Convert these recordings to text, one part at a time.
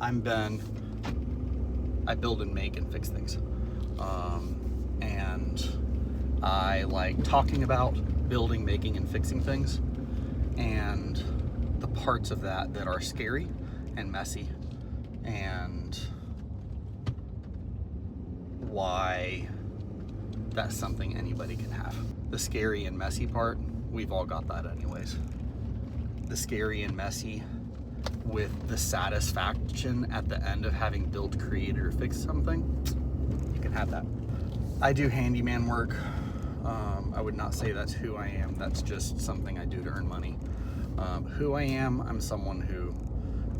I'm Ben. I build and make and fix things. And I like talking about building, making, and fixing things, and the parts of that that are scary and messy, and why that's something anybody can have. The scary and messy part, we've all got that anyways. The scary and messy with the satisfaction at the end of having built, created, or fixed something, you can have that. I do handyman work. I would not say that's who I am. That's just something I do to earn money. Who I am, I'm someone who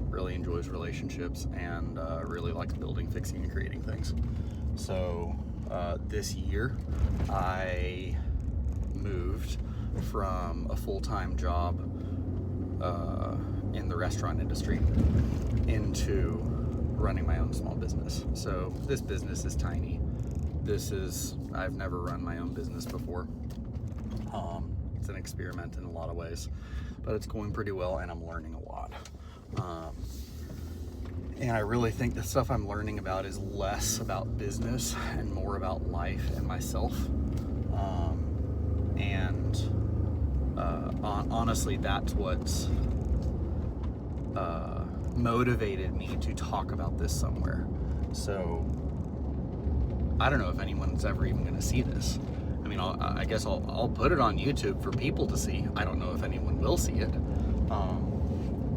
really enjoys relationships and really likes building, fixing, and creating things. So this year, I moved from a full-time job in the restaurant industry into running my own small business. So this business is tiny. I've never run my own business before. It's an experiment in a lot of ways, but it's going pretty well and I'm learning a lot. And I really think the stuff I'm learning about is less about business and more about life and myself. Honestly, that's what's motivated me to talk about this somewhere. So I don't know if anyone's ever even going to see this. I mean, I guess I'll put it on YouTube for people to see. I don't know if anyone will see it.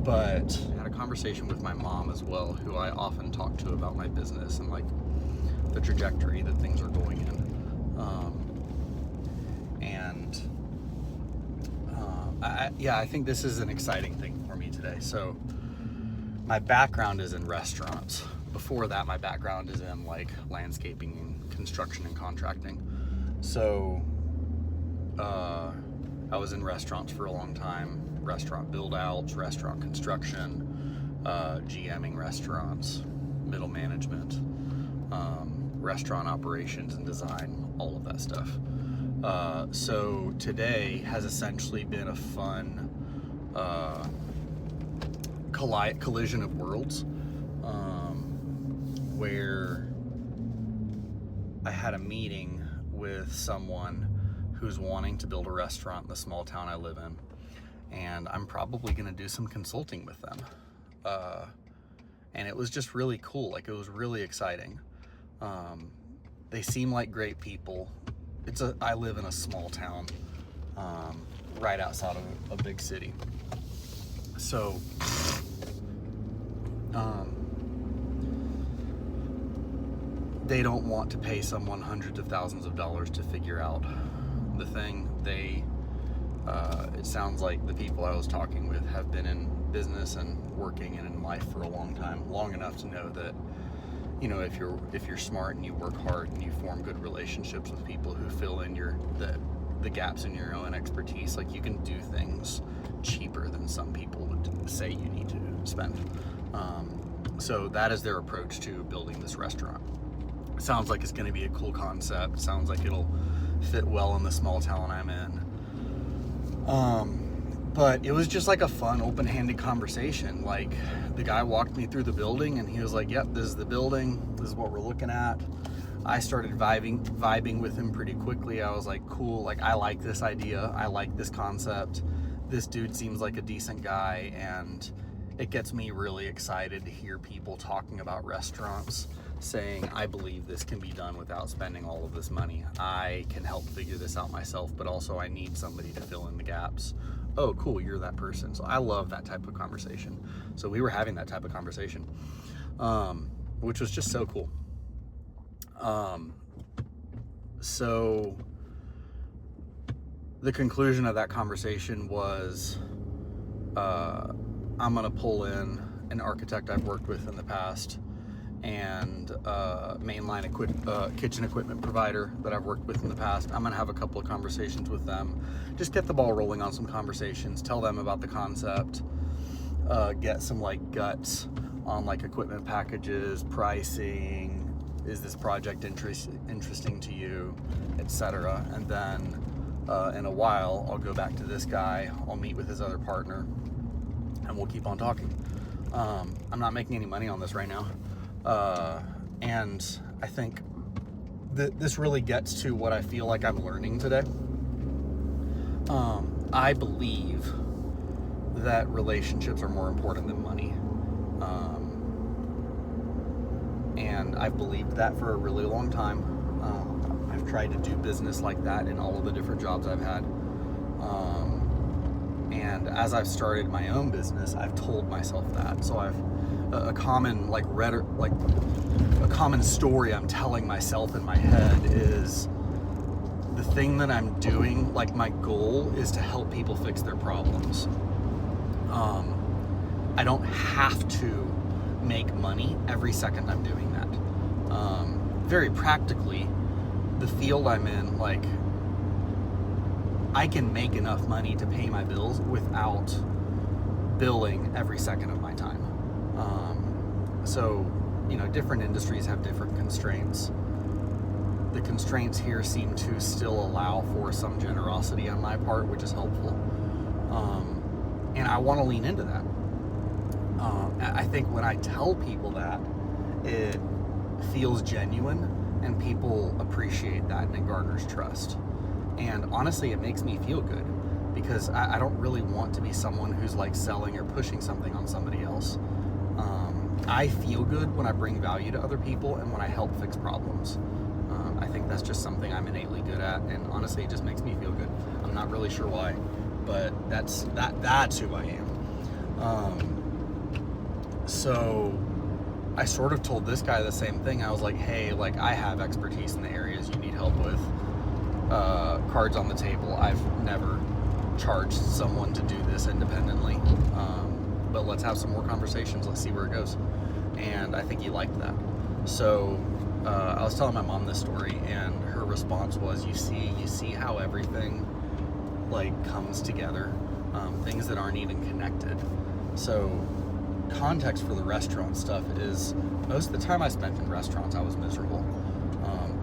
But I had a conversation with my mom as well, who I often talk to about my business and like the trajectory that things are going in. I think this is an exciting thing for me today. So my background is in restaurants. Before that, my background is in like landscaping and construction and contracting. So I was in restaurants for a long time, restaurant build outs, restaurant construction, GMing restaurants, middle management, restaurant operations and design, all of that stuff. So today has essentially been a fun collision of worlds, where I had a meeting with someone who's wanting to build a restaurant in the small town I live in, and I'm probably going to do some consulting with them. And it was just really cool. Like, it was really exciting. They seem like great people. I live in a small town, right outside of a big city. So, they don't want to pay someone hundreds of thousands of dollars to figure out the thing. It sounds like the people I was talking with have been in business and working and in life for a long time, long enough to know that, you know, if you're smart and you work hard and you form good relationships with people who fill in the gaps in your own expertise, like, you can do things cheaper than some people would say you need to spend. So that is their approach to building this restaurant. Sounds like it's going to be a cool concept. Sounds like it'll fit well in the small town I'm in. But it was just like a fun, open-handed conversation. Like, the guy walked me through the building and he was like, yep, this is the building. This is what we're looking at. I started vibing with him pretty quickly. I was like, cool. Like, I like this idea. I like this concept. This dude seems like a decent guy. And it gets me really excited to hear people talking about restaurants, saying, I believe this can be done without spending all of this money. I can help figure this out myself, but also I need somebody to fill in the gaps. Oh, cool, you're that person. So I love that type of conversation. So we were having that type of conversation, which was just so cool. So the conclusion of that conversation was, I'm gonna pull in an architect I've worked with in the past, and mainline kitchen equipment provider that I've worked with in the past. I'm gonna have a couple of conversations with them, just get the ball rolling on some conversations, tell them about the concept, get some like guts on like equipment packages, pricing, is this project interesting to you, etc. And then in a while I'll go back to this guy, I'll meet with his other partner, and we'll keep on talking. I'm not making any money on this right now. And I think this really gets to what I feel like I'm learning today. I believe that relationships are more important than money. And I've believed that for a really long time. I've tried to do business like that in all of the different jobs I've had. And as I've started my own business, I've told myself that. So I've a common a common story I'm telling myself in my head is the thing that I'm doing, like my goal is to help people fix their problems. I don't have to make money every second I'm doing that. Very practically, the field I'm in, like, I can make enough money to pay my bills without billing every second of my time. So, you know, different industries have different constraints. The constraints here seem to still allow for some generosity on my part, which is helpful. And I want to lean into that. I think when I tell people that, it feels genuine and people appreciate that and it garners trust. And honestly, it makes me feel good because I don't really want to be someone who's like selling or pushing something on somebody else. I feel good when I bring value to other people and when I help fix problems. I think that's just something I'm innately good at, and honestly, it just makes me feel good. I'm not really sure why, but that's who I am. So I sort of told this guy the same thing. I was like, hey, like, I have expertise in the areas you need help with. Cards on the table. I've never charged someone to do this independently, but let's have some more conversations. Let's see where it goes. And I think he liked that. So I was telling my mom this story, and her response was, you see how everything like comes together, things that aren't even connected. So context for the restaurant stuff is most of the time I spent in restaurants, I was miserable.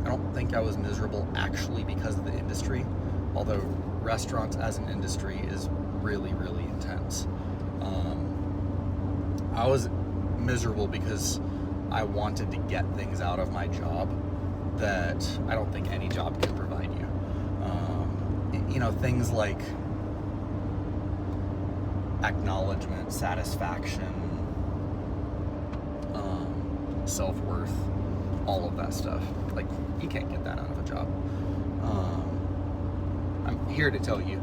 I don't think I was miserable actually because of the industry, although restaurants as an industry is really, really intense. I was miserable because I wanted to get things out of my job that I don't think any job can provide you. You know, things like acknowledgement, satisfaction, self-worth, all of that stuff. Like, you can't get that out of a job. I'm here to tell you,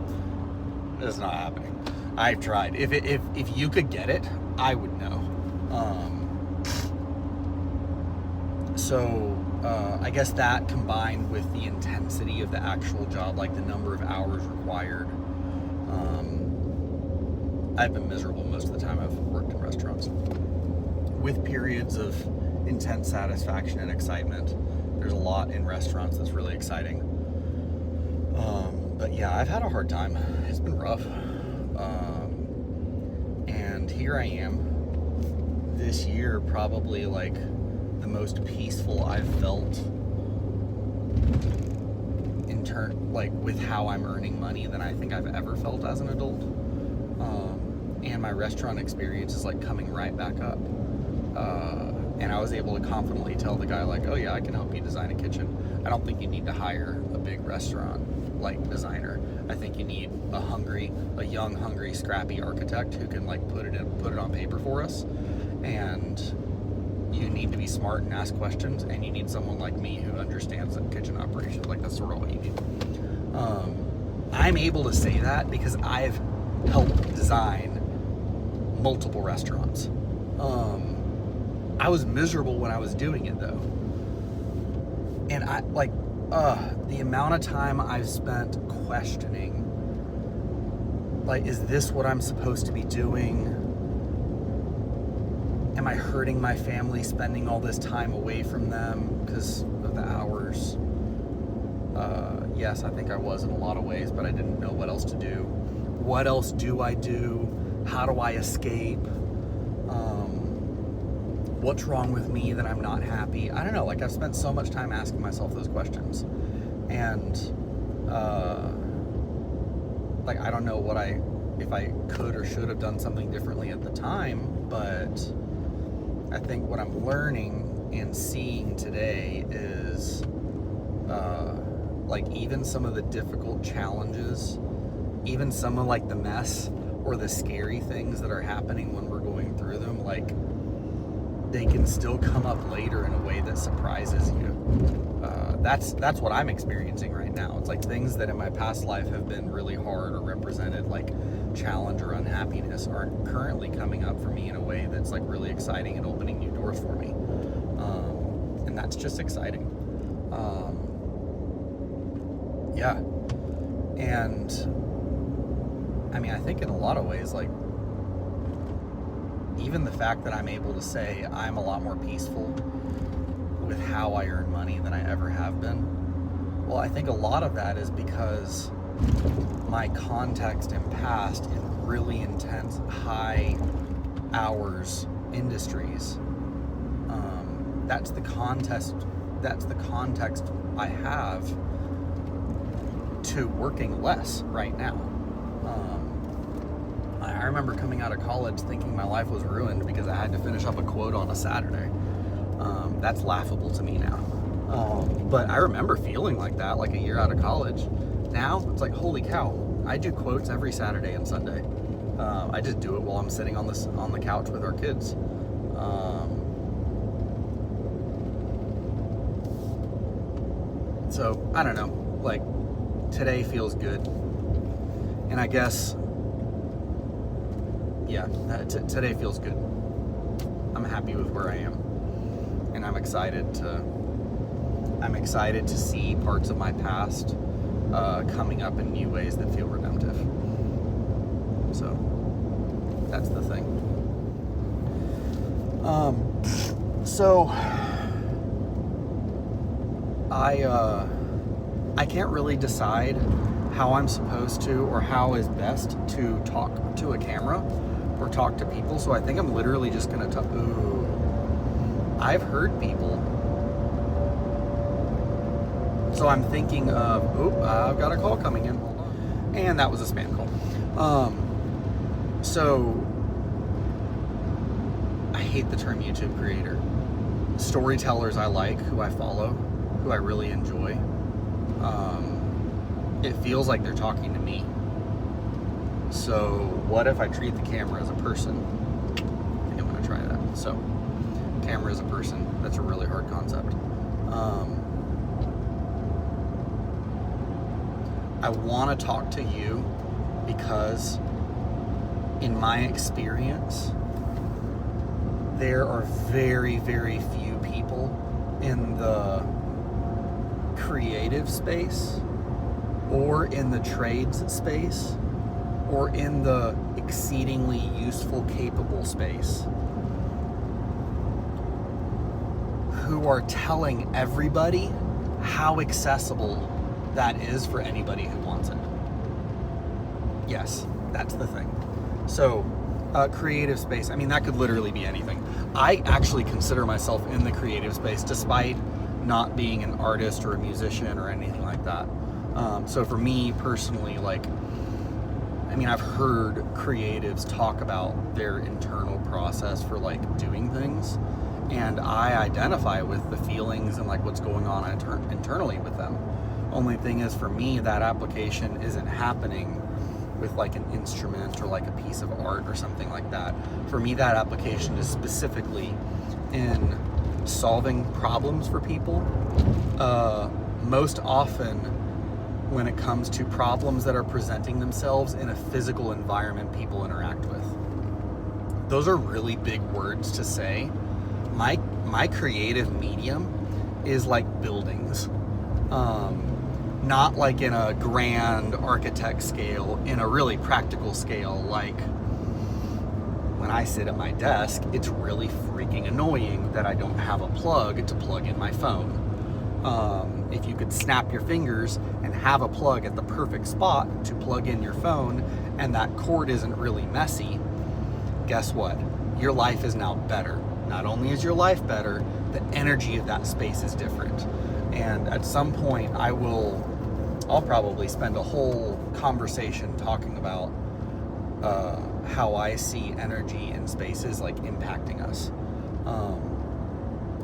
it's not happening. I've tried. If you could get it, I would know. So I guess that combined with the intensity of the actual job, like the number of hours required, I've been miserable most of the time I've worked in restaurants. With periods of intense satisfaction and excitement. There's a lot in restaurants that's really exciting. But yeah, I've had a hard time. It's been rough. And here I am this year, probably like the most peaceful I've felt in turn, like with how I'm earning money than I think I've ever felt as an adult. And my restaurant experience is like coming right back up. And I was able to confidently tell the guy, like, oh yeah, I can help you design a kitchen. I don't think you need to hire a big restaurant like designer. I think you need a young, hungry, scrappy architect who can like put it on paper for us. And you need to be smart and ask questions, and you need someone like me who understands the kitchen operations. Like, that's sort of what you need. I'm able to say that because I've helped design multiple restaurants. I was miserable when I was doing it though. And the amount of time I've spent questioning, like, is this what I'm supposed to be doing? Am I hurting my family spending all this time away from them because of the hours? Yes, I think I was in a lot of ways, but I didn't know what else to do. What else do I do? How do I escape? What's wrong with me that I'm not happy? I don't know. Like, I've spent so much time asking myself those questions. And, I don't know if I could or should have done something differently at the time. But I think what I'm learning and seeing today is like even some of the difficult challenges, even some of like the mess or the scary things that are happening when we're going through them, like they can still come up later in a way that surprises you. That's what I'm experiencing right now. It's like things that in my past life have been really hard or represented like challenge or unhappiness are currently coming up for me in a way that's like really exciting and opening new doors for me. And that's just exciting. Yeah. And I mean, I think in a lot of ways, like even the fact that I'm able to say I'm a lot more peaceful with how I earn money than I ever have been. Well, I think a lot of that is because my context and past in really intense, high hours industries. That's the context I have to working less right now. I remember coming out of college thinking my life was ruined because I had to finish up a quote on a Saturday. That's laughable to me now. But I remember feeling like that, like a year out of college. Now, it's like, holy cow, I do quotes every Saturday and Sunday. I just do it while I'm sitting on the couch with our kids. So, I don't know, like, today feels good. And I guess, yeah, today feels good. I'm happy with where I am. And I'm excited to see parts of my past coming up in new ways that feel redemptive. So that's the thing. So I can't really decide how I'm supposed to or how is best to talk to a camera or talk to people. So I think I'm literally just gonna talk. Ooh, I've heard people. So I'm thinking of, I've got a call coming in. Hold on. And that was a spam call. So I hate the term YouTube creator. Storytellers I like, who I follow, who I really enjoy. It feels like they're talking to me. So what if I treat the camera as a person? I think I'm gonna try that. So camera as a person, that's a really hard concept. I want to talk to you because in my experience, there are very, very few people in the creative space or in the trades space or in the exceedingly useful, capable space who are telling everybody how accessible that is for anybody who wants it. Yes, that's the thing. So, creative space, I mean, that could literally be anything. I actually consider myself in the creative space despite not being an artist or a musician or anything like that. So for me personally, like, I mean, I've heard creatives talk about their internal process for like doing things, and I identify with the feelings and like what's going on internally with them. Only thing is, for me, that application isn't happening with like an instrument or like a piece of art or something like that. For me, that application is specifically in solving problems for people. Most often when it comes to problems that are presenting themselves in a physical environment people interact with. Those are really big words to say. My creative medium is like buildings. Not like in a grand architect scale, in a really practical scale. Like when I sit at my desk, it's really freaking annoying that I don't have a plug to plug in my phone. If you could snap your fingers and have a plug at the perfect spot to plug in your phone, and that cord isn't really messy, guess what? Your life is now better. Not only is your life better, the energy of that space is different. And at some point, I'll probably spend a whole conversation talking about how I see energy in spaces like impacting us.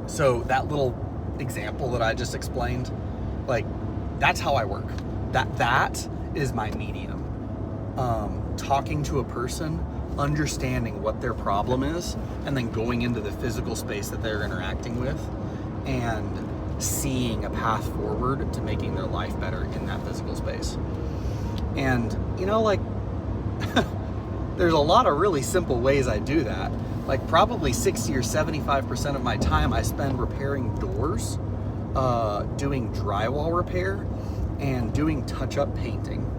So that little example that I just explained, like, that's how I work. That is my medium. Talking to a person, understanding what their problem is, and then going into the physical space that they're interacting with and seeing a path forward to making their life better in that physical space. And, you know, like, there's a lot of really simple ways I do that. Like, probably 60 or 75% of my time I spend repairing doors, doing drywall repair, and doing touch-up painting.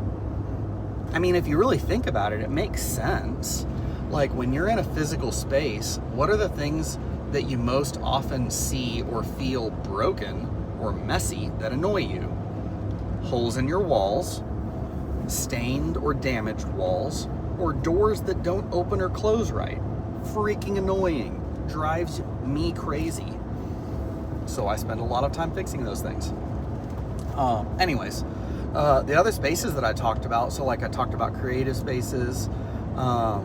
I mean, if you really think about it, it makes sense. Like, when you're in a physical space, what are the things that you most often see or feel broken or messy that annoy you? Holes in your walls, stained or damaged walls, or doors that don't open or close right. Freaking annoying. Drives me crazy. So I spend a lot of time fixing those things. Anyways, the other spaces that I talked about, so like I talked about creative spaces, I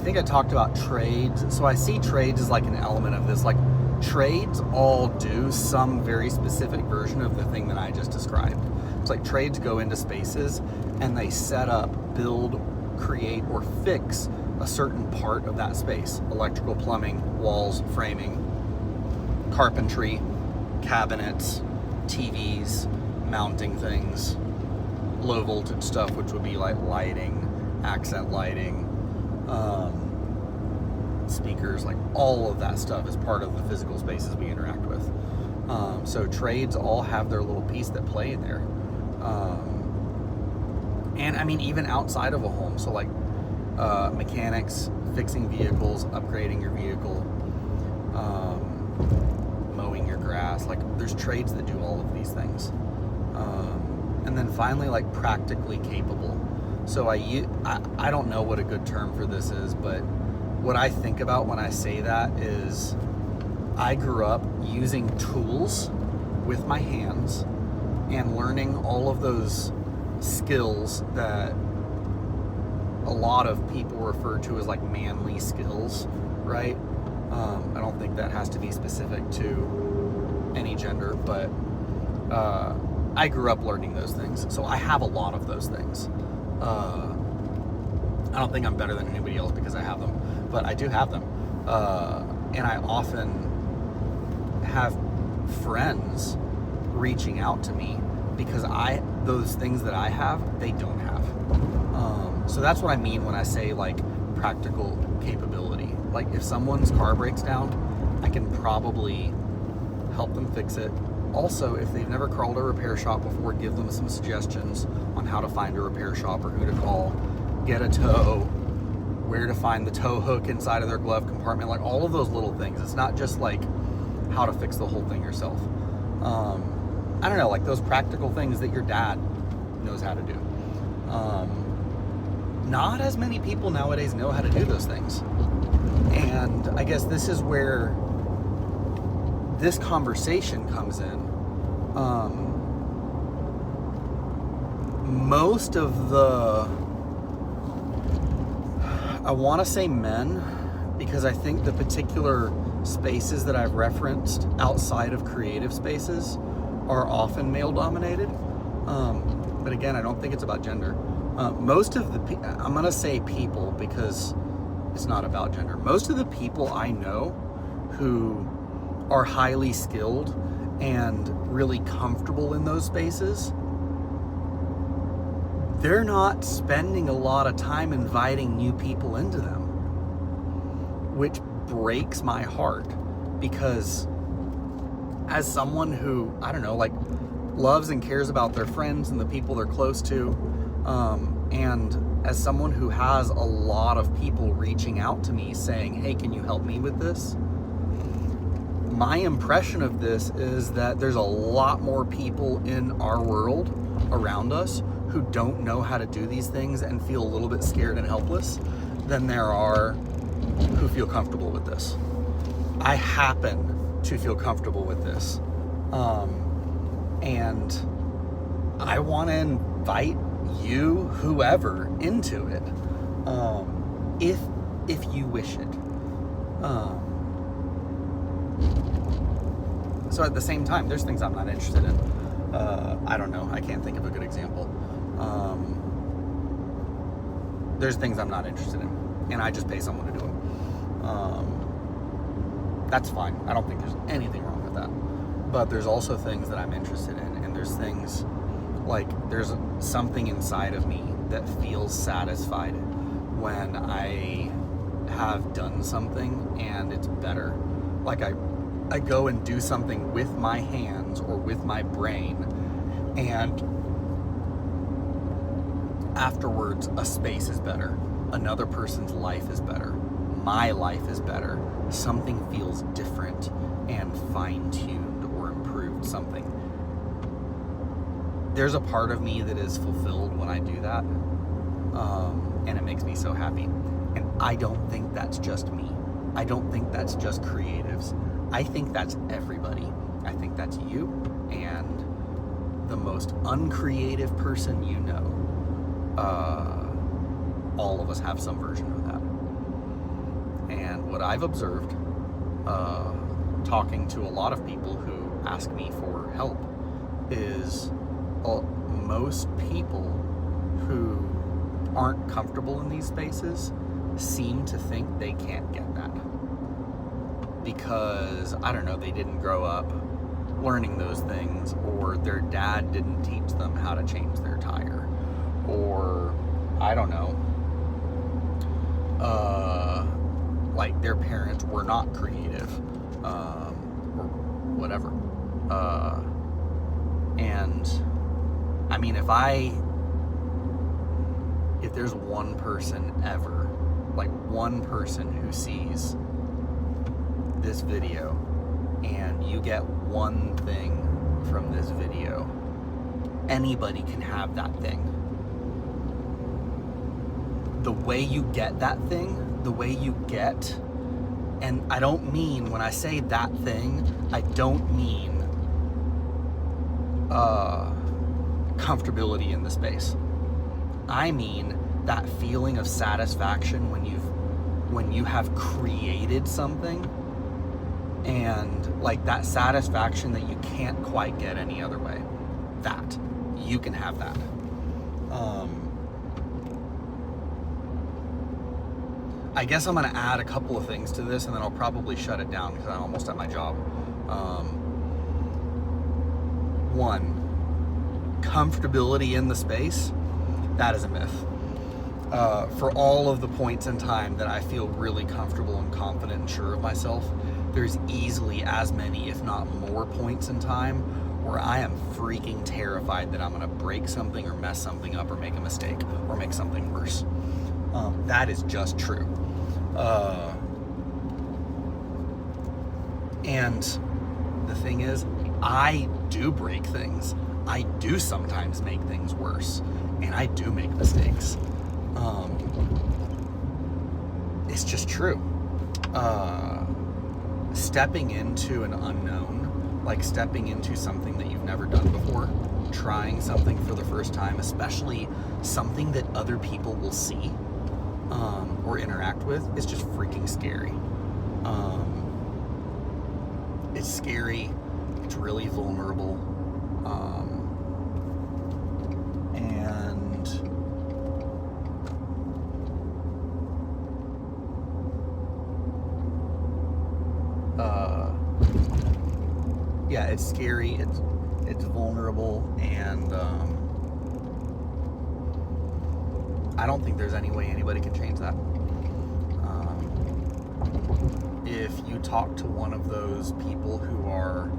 think I talked about trades. So I see trades as like an element of this. Like, trades all do some very specific version of the thing that I just described. It's like trades go into spaces and they set up, build, create, or fix a certain part of that space. Electrical, plumbing, walls, framing, carpentry, cabinets, TVs, mounting things, low voltage stuff, which would be like lighting, accent lighting, speakers, like all of that stuff is part of the physical spaces we interact with. So trades all have their little piece that play in there. And I mean, even outside of a home, so like mechanics, fixing vehicles, upgrading your vehicle, mowing your grass, like there's trades that do all of these things. And then finally, like practically capable. So I don't know what a good term for this is, but what I think about when I say that is I grew up using tools with my hands and learning all of those skills that a lot of people refer to as like manly skills, right? I don't think that has to be specific to any gender, but I grew up learning those things. So I have a lot of those things. I don't think I'm better than anybody else because I have them, but I do have them. And I often have friends reaching out to me because those things that I have, they don't have. So that's what I mean when I say like practical capability. Like if someone's car breaks down, I can probably help them fix it. Also, if they've never called a repair shop before, give them some suggestions on how to find a repair shop or who to call, get a tow, where to find the tow hook inside of their glove compartment, like all of those little things. It's not just like how to fix the whole thing yourself. I don't know, like those practical things that your dad knows how to do. Not as many people nowadays know how to do those things. And I guess this is where this conversation comes in. Most of the, I want to say men, because I think the particular spaces that I've referenced outside of creative spaces are often male dominated. But again, I don't think it's about gender. Most of the, I'm going to say people because it's not about gender. Most of the people I know who are highly skilled and really comfortable in those spaces, they're not spending a lot of time inviting new people into them, which breaks my heart because as someone who, I don't know, like loves and cares about their friends and the people they're close to, and as someone who has a lot of people reaching out to me saying, hey, can you help me with this? My impression of this is that there's a lot more people in our world around us who don't know how to do these things and feel a little bit scared and helpless than there are who feel comfortable with this. I happen to feel comfortable with this. And I want to invite you, whoever, into it, if you wish it. So at the same time, there's things I'm not interested in. I don't know. I can't think of a good example. There's things I'm not interested in, and I just pay someone to do them. That's fine. I don't think there's anything wrong with that. But there's also things that I'm interested in, and there's things like there's something inside of me that feels satisfied when I have done something and it's better. Like I go and do something with my hands or with my brain, and afterwards a space is better, another person's life is better, my life is better, something feels different and fine-tuned or improved something. There's a part of me that is fulfilled when I do that, and it makes me so happy. And I don't think that's just me. I don't think that's just creatives. I think that's everybody. I think that's you and the most uncreative person you know. All of us have some version of that. And what I've observed, talking to a lot of people who ask me for help, is most people who aren't comfortable in these spaces seem to think they can't get that. Because, I don't know, they didn't grow up learning those things, or their dad didn't teach them how to change their tire, or, I don't know, like their parents were not creative, or whatever. And, I mean, if there's one person ever, like one person who sees this video and you get one thing from this video, anybody can have that thing. The way you get that thing, the way you get, and I don't mean, when I say that thing, I don't mean comfortability in the space. I mean that feeling of satisfaction when you have created something, and like that satisfaction that you can't quite get any other way. That you can have that. I guess I'm gonna add a couple of things to this, and then I'll probably shut it down because I'm almost at my job. One, comfortability in the space, that is a myth. For all of the points in time that I feel really comfortable and confident and sure of myself, there's easily as many, if not more, points in time where I am freaking terrified that I'm gonna break something or mess something up or make a mistake or make something worse. That is just true. And the thing is, I do break things. I do sometimes make things worse, and I do make mistakes. It's just true. Stepping into an unknown, like stepping into something that you've never done before, trying something for the first time, especially something that other people will see or interact with, is just freaking scary. It's scary. It's really vulnerable. And yeah, it's scary. It's vulnerable, and I don't think there's any way anybody can change that. If you talk to one of those people who are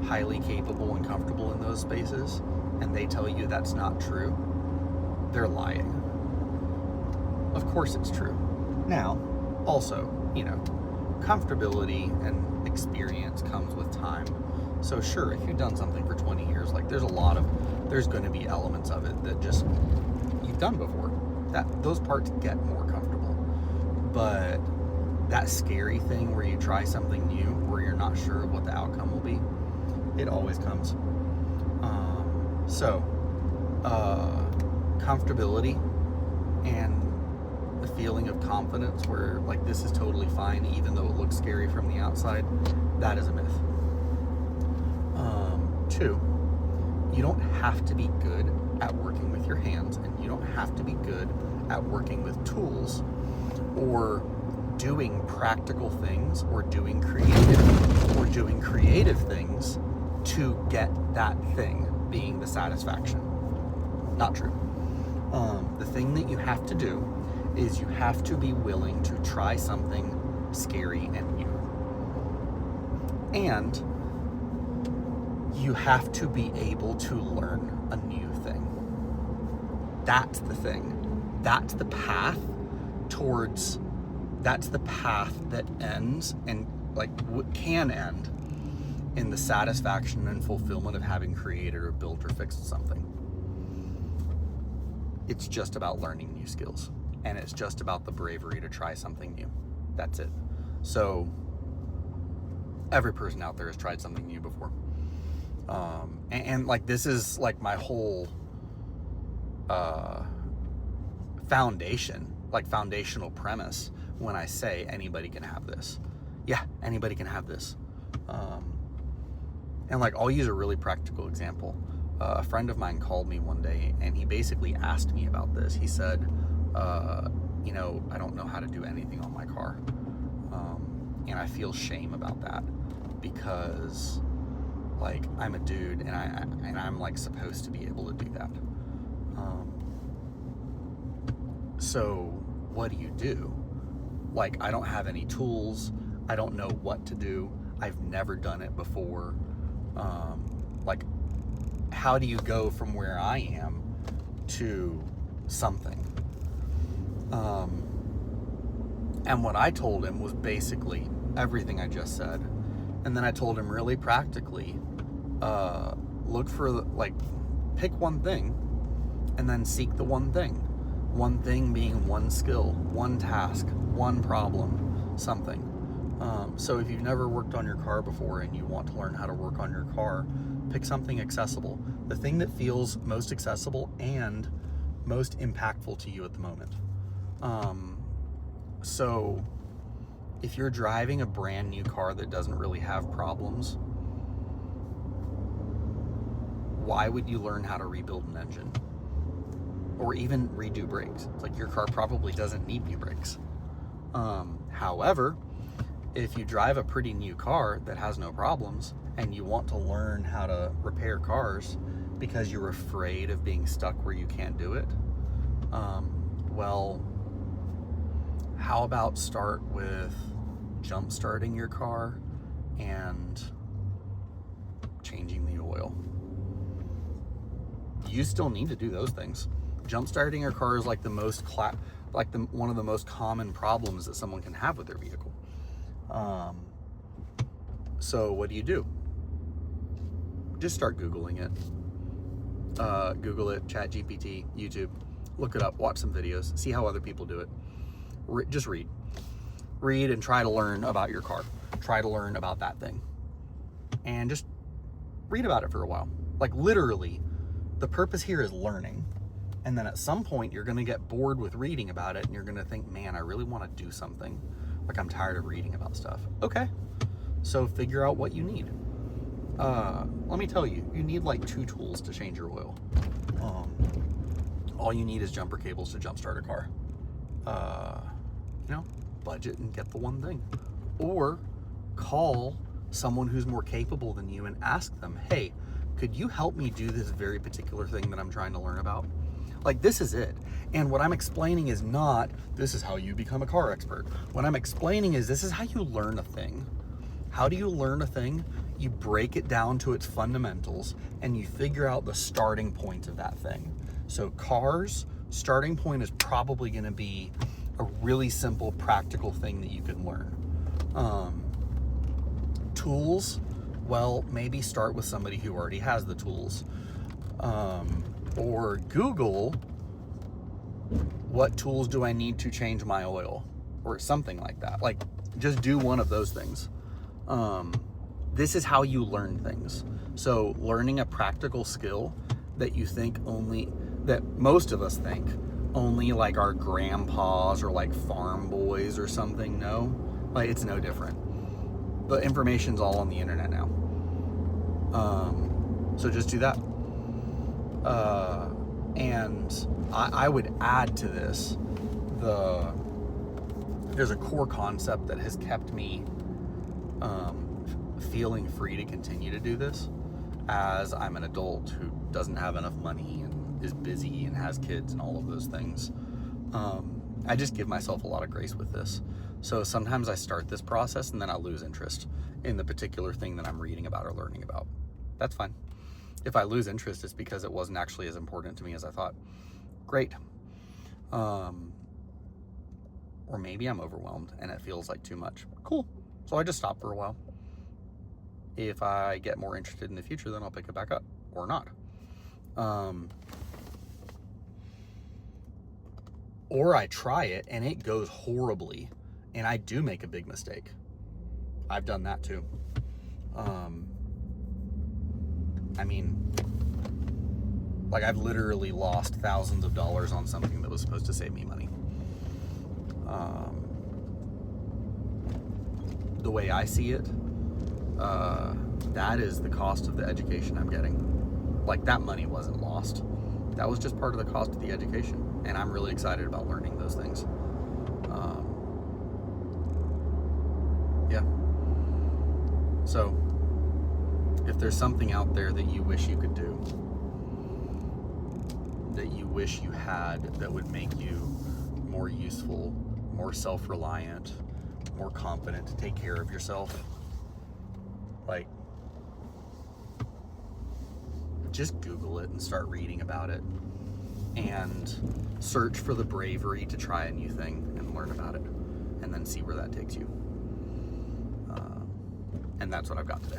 highly capable and comfortable in those spaces, and they tell you that's not true, they're lying. Of course it's true. Now, also, you know, comfortability and experience comes with time. So sure, if you've done something for 20 years, like there's going to be elements of it that just you've done before. Those parts get more comfortable. But that scary thing where you try something new, where you're not sure what the outcome will be, it always comes. So comfortability and the feeling of confidence where like this is totally fine even though it looks scary from the outside, that is a myth. 2, you don't have to be good at working with your hands, and you don't have to be good at working with tools or doing practical things or doing creative things to get that thing being the satisfaction. Not true. The thing that you have to do is you have to be willing to try something scary and new. And you have to be able to learn a new thing. That's the thing. That's the path that ends and like can end in the satisfaction and fulfillment of having created or built or fixed something. It's just about learning new skills, and it's just about the bravery to try something new. That's it. So every person out there has tried something new before. And like, this is like my whole foundational premise when I say anybody can have this. Yeah, anybody can have this. And like, I'll use a really practical example. A friend of mine called me one day and he basically asked me about this. He said, I don't know how to do anything on my car. And I feel shame about that because like I'm a dude and I'm like supposed to be able to do that. So what do? Like, I don't have any tools. I don't know what to do. I've never done it before. Like, how do you go from where I am to something? And what I told him was basically everything I just said. And then I told him really practically, look for, like, pick one thing and then seek the one thing. One thing being one skill, one task, one problem, something. So if you've never worked on your car before and you want to learn how to work on your car, pick something accessible. The thing that feels most accessible and most impactful to you at the moment. So if you're driving a brand new car that doesn't really have problems, why would you learn how to rebuild an engine? Or even redo brakes? It's like, your car probably doesn't need new brakes. However, if you drive a pretty new car that has no problems and you want to learn how to repair cars because you're afraid of being stuck where you can't do it, well, how about start with jump starting your car and changing the oil? You still need to do those things. Jump starting your car is like one of the most common problems that someone can have with their vehicle. So what do? Just start Googling it. Google it, ChatGPT, YouTube, look it up, watch some videos, see how other people do it. Just read and try to learn about your car. Try to learn about that thing and just read about it for a while. Like, literally, the purpose here is learning. And then at some point you're going to get bored with reading about it and you're going to think, man, I really want to do something. Like, I'm tired of reading about stuff. Okay, so figure out what you need. Let me tell you, you need like 2 tools to change your oil. All you need is jumper cables to jumpstart a car. Budget and get the one thing. Or call someone who's more capable than you and ask them, hey, could you help me do this very particular thing that I'm trying to learn about? Like, this is it. And what I'm explaining is not, this is how you become a car expert. What I'm explaining is, this is how you learn a thing. How do you learn a thing? You break it down to its fundamentals and you figure out the starting point of that thing. So cars, starting point is probably going to be a really simple, practical thing that you can learn. Tools, well, maybe start with somebody who already has the tools. Or Google, what tools do I need to change my oil? Or something like that. Like, just do one of those things. This is how you learn things. So learning a practical skill that you think only, that most of us think only like our grandpas or like farm boys or something know. Like, it's no different. The information's all on the internet now. So just do that. And I would add to this, there's a core concept that has kept me feeling free to continue to do this as I'm an adult who doesn't have enough money and is busy and has kids and all of those things. I just give myself a lot of grace with this. So sometimes I start this process and then I lose interest in the particular thing that I'm reading about or learning about. That's fine. If I lose interest, it's because it wasn't actually as important to me as I thought. Great. Or maybe I'm overwhelmed and it feels like too much. Cool. So I just stop for a while. If I get more interested in the future, then I'll pick it back up or not. Or I try it and it goes horribly and I do make a big mistake. I've done that too. I mean, like, I've literally lost thousands of dollars on something that was supposed to save me money. The way I see it, that is the cost of the education I'm getting. Like, that money wasn't lost. That was just part of the cost of the education. And I'm really excited about learning those things. Yeah. So, if there's something out there that you wish you could do, that you wish you had, that would make you more useful, more self-reliant, more confident to take care of yourself, like, just Google it and start reading about it and search for the bravery to try a new thing and learn about it and then see where that takes you. And that's what I've got today.